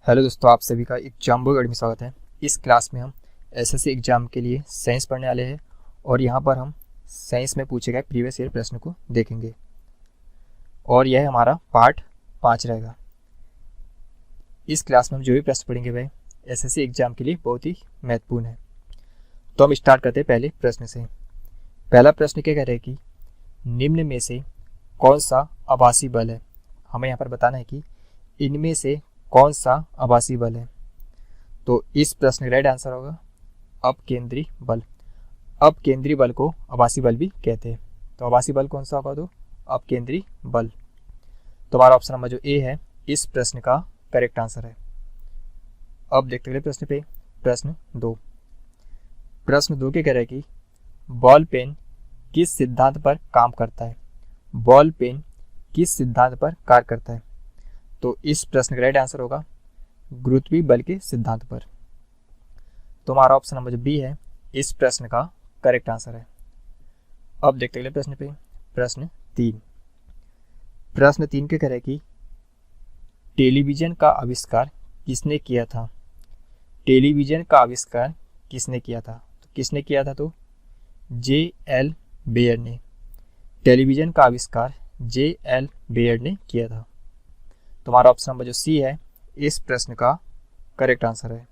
Hello दोस्तों, आप सभी का एग्जाम बोर्ड में स्वागत है। इस क्लास में हम एसएससी एग्जाम के लिए साइंस पढ़ने वाले हैं और यहाँ पर हम साइंस में पूछे गए प्रीवियस ईयर प्रश्न को देखेंगे और यह हमारा पार्ट 5 रहेगा। इस क्लास में हम जो भी प्रश्न पढ़ेंगे वह एसएससी एग्जाम के लिए बहुत ही महत्वपूर्ण है। तो हम स्टार्ट करते हैं पहले प्रश्न से। पहला प्रश्न क्या कह रहे हैं कि निम्न में से कौन सा आभासी बल है। हमें यहाँ पर बताना है कि इनमें से कौन सा आभासी बल है। तो इस प्रश्न का राइट आंसर होगा अपकेंद्री बल। अपकेंद्री बल को आभासी बल भी कहते हैं। तो आभासी बल कौन सा होगा? तो अपकेंद्री बल। तो हमारा ऑप्शन नंबर जो ए है इस प्रश्न का करेक्ट आंसर है। अब देखते हैं प्रश्न पे। प्रश्न 2 के कह रहे हैं कि बॉल पेन किस सिद्धांत पर काम करता है। बॉल पेन किस सिद्धांत पर कार्य करता है। तो इस प्रश्न का राइट आंसर होगा गुरुत्वीय बल के सिद्धांत पर। तो हमारा ऑप्शन नंबर जो बी है इस प्रश्न का करेक्ट आंसर है। अब देखते हैं प्रश्न पे। प्रश्न 3 के कह रहे कि टेलीविजन का आविष्कार किसने किया था। टेलीविजन का आविष्कार किसने किया था। तो किसने किया था? तो J.L. बेयर ने। टेलीविजन का आविष्कार J.L. बेयर ने किया था। तो हमारा ऑप्शन नंबर जो सी है इस प्रश्न का करेक्ट आंसर है।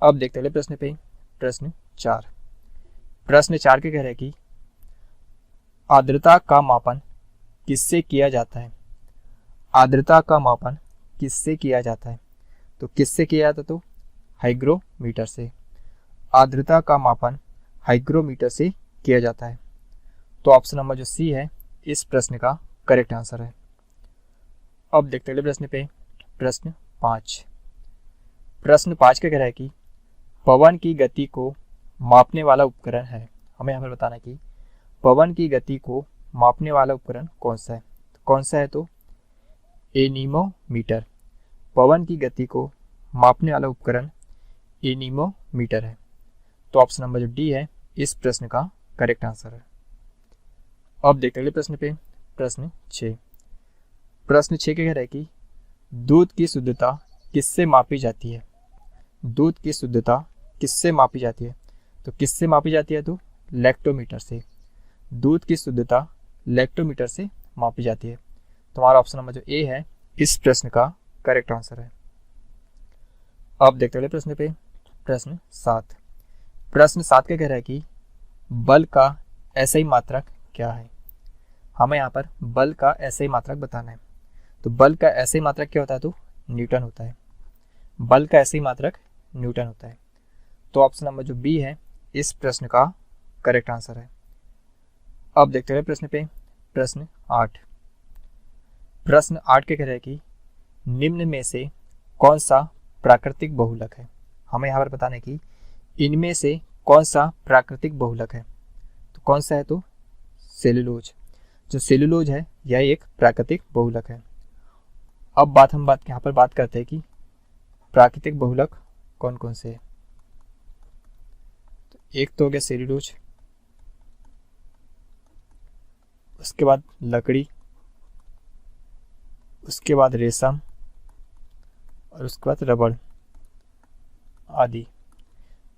अब देखते हैं प्रश्न पे। प्रश्न 4 के कह रहे हैं कि आर्द्रता का मापन किससे किया जाता है। आर्द्रता का मापन किससे किया जाता है। तो किससे किया जाता है? तो हाइग्रोमीटर से। आर्द्रता का मापन हाइग्रोमीटर से किया जाता है। तो ऑप्शन नंबर जो सी है इस प्रश्न का करेक्ट आंसर है। अब देखते हैं प्रश्न पे। प्रश्न 5 के कह रहा है कि पवन की गति को मापने वाला उपकरण है। हमें यहाँ पर बताना है कि पवन की गति को मापने वाला उपकरण कौन सा है। तो कौन सा है? तो एनीमोमीटर। पवन की गति को मापने वाला उपकरण एनीमोमीटर है। तो ऑप्शन नंबर जो डी है इस प्रश्न का करेक्ट आंसर है। अब देखते हैं प्रश्न पे। प्रश्न 6 के कह रहा है कि दूध की शुद्धता किससे मापी जाती है। दूध की शुद्धता किससे मापी जाती है। तो किससे मापी जाती है? तो लैक्टोमीटर से। दूध की शुद्धता लैक्टोमीटर से मापी जाती है। तो हमारा ऑप्शन नंबर जो ए है इस प्रश्न का करेक्ट आंसर है। अब देखते हैं प्रश्न पे। प्रश्न 7 के कह रहा है कि बल का एसआई मात्रक क्या है। हमें यहाँ पर बल का एसआई मात्रक बताना है। तो बल का एसआई मात्रक क्या होता है? तो न्यूटन होता है। बल का एसआई मात्रक न्यूटन होता है। तो ऑप्शन नंबर जो बी है इस प्रश्न का करेक्ट आंसर है। अब देखते हैं प्रश्न पे। प्रश्न 8 के कह रहे हैं कि निम्न में से कौन सा प्राकृतिक बहुलक है। हमें यहाँ पर बताना है कि इनमें से कौन सा प्राकृतिक बहुलक है। तो कौन सा है? तो सेलुलोज। जो सेलुलोज है यह एक प्राकृतिक बहुलक है। अब हम यहाँ पर बात करते हैं कि प्राकृतिक बहुलक कौन कौन से हैं। तो एक तो हो गया सेल्यूलोज, उसके बाद लकड़ी, उसके बाद रेशम और उसके बाद रबड़ आदि।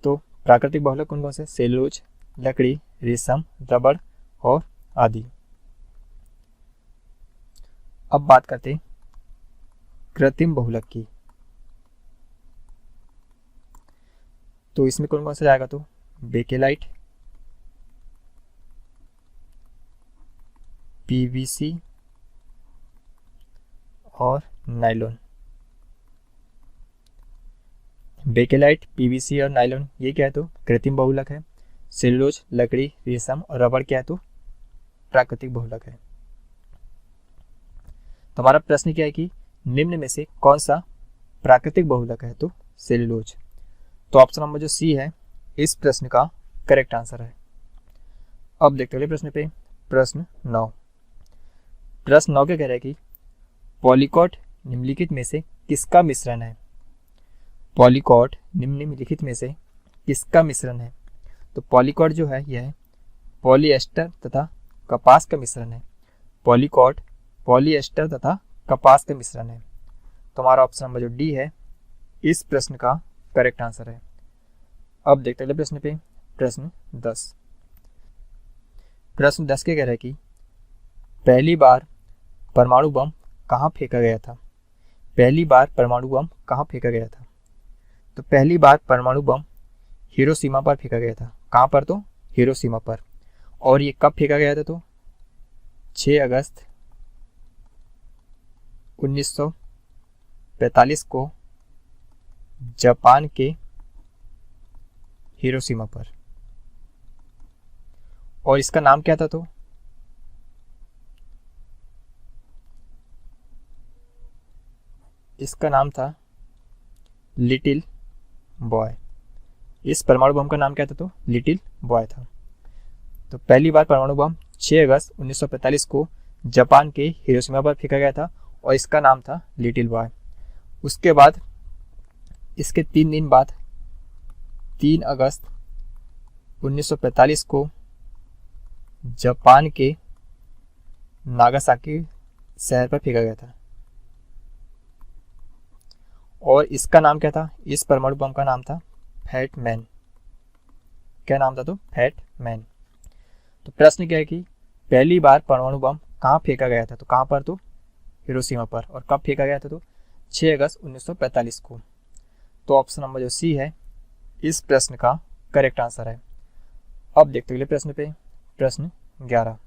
तो प्राकृतिक बहुलक कौन कौन से? सेल्यूलोज, लकड़ी, रेशम, रबड़ और आदि। अब बात करते हैं कृत्रिम बहुलक की। तो इसमें कौन कौन सा जाएगा? तो बेकेलाइट, पीवीसी और नाइलॉन। बेकेलाइट, पीवीसी और नाइलॉन ये क्या है? तो कृत्रिम बहुलक है। सेलुलोज, लकड़ी, रेशम और रबड़ क्या है? तो प्राकृतिक बहुलक है। तो हमारा प्रश्न क्या है कि निम्न में से कौन सा प्राकृतिक बहुलक है। तो सेलुलोज। तो ऑप्शन नंबर जो सी है इस प्रश्न का करेक्ट आंसर है। अब देखते हैं प्रश्न पे। प्रश्न 9 के कह रहा है कि पॉलीकॉट निम्नलिखित में से किसका मिश्रण है। पॉलीकॉट निम्नलिखित में से किसका मिश्रण है। तो पॉलीकॉट जो है यह पॉलीएस्टर तथा कपास का मिश्रण है। पॉलीकॉट पॉलीएस्टर तथा कपास का मिश्रण है। तो हमारा ऑप्शन नंबर जो डी है इस प्रश्न का करेक्ट आंसर है। अब देखते हैं प्रश्न पे, प्रश्न 10। प्रश्न 10 के कह रहा है कि पहली बार परमाणु बम कहाँ फेंका गया था। पहली बार परमाणु बम कहाँ फेंका गया था। तो पहली बार परमाणु बम हिरोशिमा पर फेंका गया था। कहाँ पर? तो हिरोशिमा पर। और ये कब फेंका गया था? तो 6 अगस्त 1945 को जापान के हिरोशिमा पर। और इसका नाम क्या था? तो इसका नाम था लिटिल बॉय। इस परमाणु बम का नाम क्या था? तो लिटिल बॉय था। तो पहली बार परमाणु बम 6 अगस्त 1945 को जापान के हिरोशिमा पर फेंका गया था और इसका नाम था लिटिल बॉय। उसके बाद इसके 3 दिन बाद 3 अगस्त 1945 को जापान के नागासाकी शहर पर फेंका गया था और इसका नाम क्या था? इस परमाणु बम का नाम था फैट मैन। क्या नाम था? तो फैट मैन। तो प्रश्न क्या है कि पहली बार परमाणु बम कहाँ फेंका गया था। तो कहाँ पर? तो हिरोशिमा पर। और कब फेंका गया था? तो 6 अगस्त 1945 को। तो ऑप्शन नंबर जो सी है इस प्रश्न का करेक्ट आंसर है। अब देखते हैं प्रश्न पे, प्रश्न 11।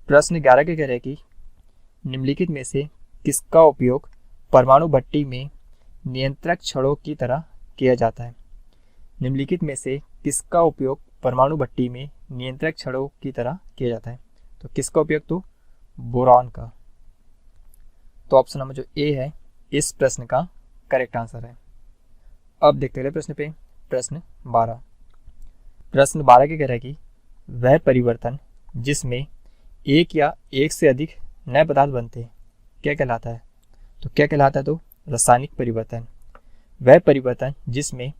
प्रश्न 11 के कह रहे हैं कि निम्नलिखित में से किसका उपयोग परमाणु भट्टी में नियंत्रक छड़ों की तरह किया जाता है। निम्नलिखित में से किसका उपयोग परमाणु भट्टी में नियंत्रक छड़ों की तरह किया जाता है। तो किसका उपयोग? तो बोरॉन का। तो ऑप्शन नंबर जो ए है इस प्रश्न का करेक्ट आंसर है। अब देखते हैं प्रश्न पे, प्रश्न 12। प्रश्न 12 के कह रहा है कि वह परिवर्तन जिसमें एक या एक से अधिक नए पदार्थ बनते हैं क्या कहलाता है। तो क्या कहलाता है? तो रासायनिक परिवर्तन। वह परिवर्तन जिसमें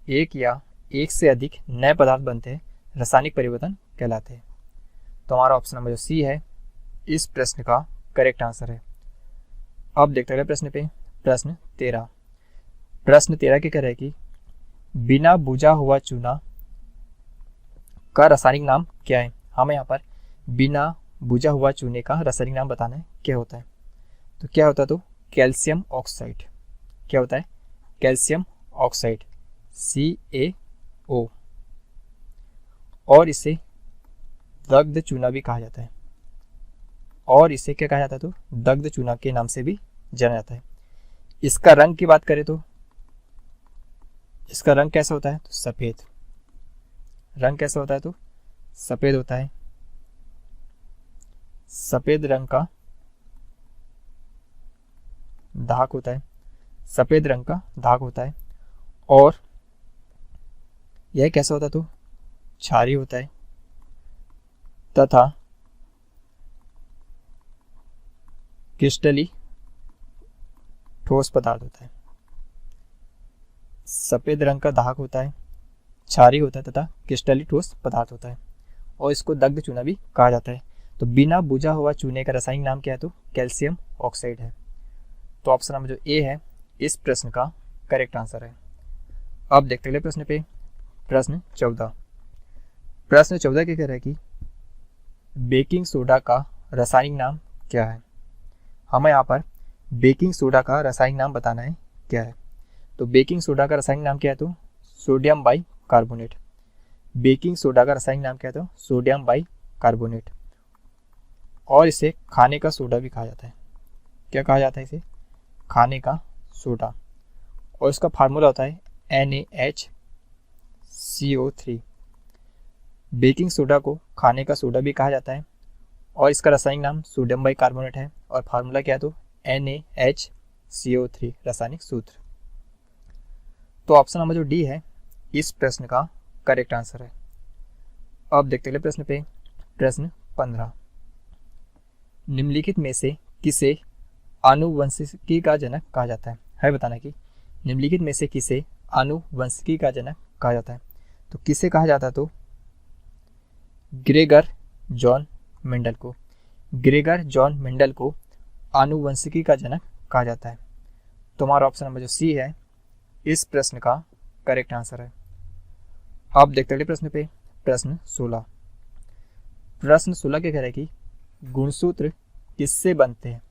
एक या एक से अधिक नए पदार्थ बनते हैं रासायनिक परिवर्तन कहलाते हैं। तो हमारा ऑप्शन नंबर जो सी है इस प्रश्न का करेक्ट आंसर है। अब देखते हैं प्रश्न पे, प्रश्न 13। प्रश्न 13 के कह रहे हैं कि बिना बुझा हुआ चूना का रासायनिक नाम क्या है। हमें यहाँ पर बिना बुझा हुआ चूने का रासायनिक नाम बताना है, क्या होता है। तो क्या होता है? तो कैल्शियम ऑक्साइड। क्या होता है? Calcium oxide CaO। और इसे दग्ध चूना भी कहा जाता है। और इसे क्या कहा जाता है? तो दग्ध चूना के नाम से भी जाना जाता है। इसका रंग की बात करें तो इसका रंग कैसा होता है? तो सफेद। रंग कैसा होता है? तो सफेद होता है। सफेद रंग का दाग होता है। सफेद रंग का दाग होता है। और यह कैसा होता है? तो क्षारीय होता है तथा क्रिस्टली ठोस पदार्थ होता है। सफेद रंग का दाग होता है, क्षारीय होता है तथा क्रिस्टली ठोस पदार्थ होता है और इसको दग्ध चूना भी कहा जाता है। तो बिना बुझा हुआ चूने का रासायनिक नाम क्या है? तो कैल्शियम ऑक्साइड है। तो ऑप्शन नंबर जो ए है इस प्रश्न का करेक्ट आंसर है। अब देखते हैं प्रश्न पे, प्रश्न 14। प्रश्न 14 के कह रहा है कि बेकिंग सोडा का रासायनिक नाम क्या है। हमें यहाँ पर बेकिंग सोडा का रासायनिक नाम बताना है, क्या है। तो बेकिंग सोडा का रासायनिक नाम क्या है? तो सोडियम बाइकार्बोनेट। बेकिंग सोडा का रासायनिक नाम क्या है? तो सोडियम बाइकार्बोनेट। और इसे खाने का सोडा भी कहा जाता है। क्या कहा जाता है? इसे खाने का सोडा। और इसका फार्मूला होता है NaHCO3। बेकिंग सोडा को खाने का सोडा भी कहा जाता है और इसका रासायनिक नाम सोडियम बाइकार्बोनेट है और फार्मूला क्या है? तो NaHCO3 रासायनिक सूत्र। तो ऑप्शन नंबर जो डी है इस प्रश्न का करेक्ट आंसर है। अब देखते हैं प्रश्न पे, प्रश्न 15। निम्नलिखित में से किसे आनुवंशिकी का जनक कहा जाता है। है बताना कि निम्नलिखित में से किसे आनुवंशिकी का जनक कहा जाता है। तो किसे कहा जाता है? तो ग्रेगर जॉन मेंडल को। ग्रेगर जॉन मेंडल को आनुवंशिकी का जनक कहा जाता है। तो हमारा ऑप्शन नंबर जो सी है इस प्रश्न का करेक्ट आंसर है। आप देखते अगले प्रश्न पे, प्रश्न 16। प्रश्न 16 क्या कह रहा है कि गुणसूत्र किससे बनते हैं?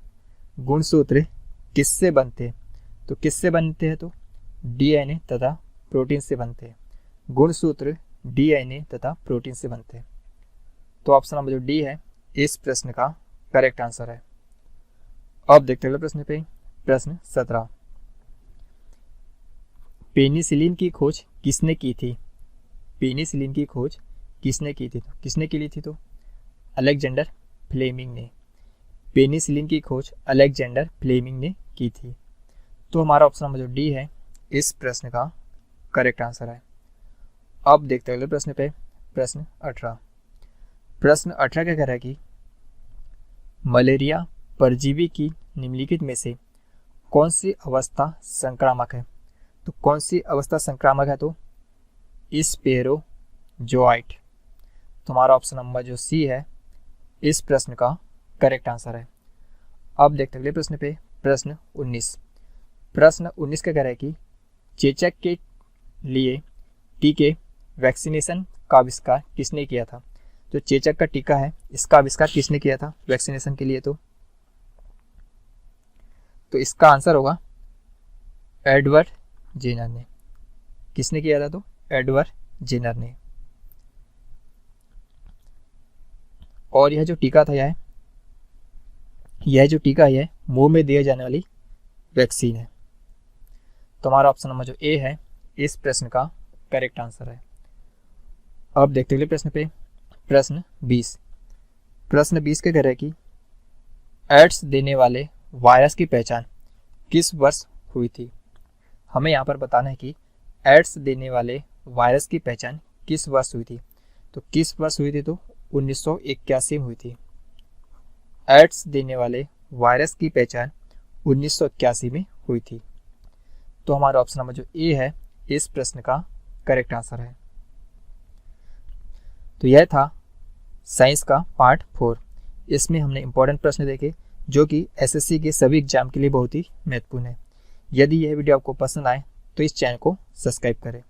गुणसूत्र किससे बनते हैं? तो किससे बनते हैं? तो डीएनए तथा प्रोटीन से बनते हैं। गुणसूत्र डीएनए तथा प्रोटीन से बनते हैं। तो ऑप्शन नंबर जो डी है इस प्रश्न का करेक्ट आंसर है। अब देखते हैं प्रश्न पे, प्रश्न 17। पेनिसिलिन की खोज किसने की थी? पेनिसिलिन की खोज किसने की थी? किसने की ली थी? तो अलेक्जेंडर फ्लेमिंग ने। पेनिसिलिन की खोज अलेक्जेंडर फ्लेमिंग ने की थी। तो हमारा ऑप्शन नंबर जो डी है इस प्रश्न का करेक्ट आंसर है। अब देखते हैं अगले प्रश्न पे, प्रश्न 18। प्रश्न 18 क्या कह रहा है कि मलेरिया परजीवी की निम्नलिखित में से कौन सी अवस्था संक्रामक है? तो कौन सी अवस्था संक्रामक है? तो स्पेरोजोइट। तो हमारा ऑप्शन नंबर जो सी है इस प्रश्न का करेक्ट आंसर है। अब देखते हैं अगले प्रश्न पे, प्रश्न 19। प्रश्न 19 का कह रहा है कि चेचक के लिए टीके वैक्सीनेशन का आविष्कार किसने किया था? जो चेचक का टीका है इसका आविष्कार किसने किया था वैक्सीनेशन के लिए? तो इसका आंसर होगा एडवर्ड जेनर ने। किसने किया था? तो एडवर्ड जेनर ने। और यह जो टीका था यह जो टीका है मुंह में दिए जाने वाली वैक्सीन है। तो हमारा ऑप्शन नंबर जो ए है इस प्रश्न का करेक्ट आंसर है। अब देखते हैं प्रश्न पे, प्रश्न 20। प्रश्न 20 के कह रहा है कि एड्स देने वाले वायरस की पहचान किस वर्ष हुई थी? हमें यहाँ पर बताना है कि एड्स देने वाले वायरस की पहचान किस वर्ष हुई थी। तो किस वर्ष हुई थी? तो 1981 में हुई थी। एड्स देने वाले वायरस की पहचान 1981 में हुई थी। तो हमारा ऑप्शन नंबर जो ए है इस प्रश्न का करेक्ट आंसर है। तो यह था साइंस का पार्ट 4। इसमें हमने इंपॉर्टेंट प्रश्न देखे जो कि एसएससी के सभी एग्जाम के लिए बहुत ही महत्वपूर्ण है। यदि यह वीडियो आपको पसंद आए तो इस चैनल को सब्सक्राइब करें।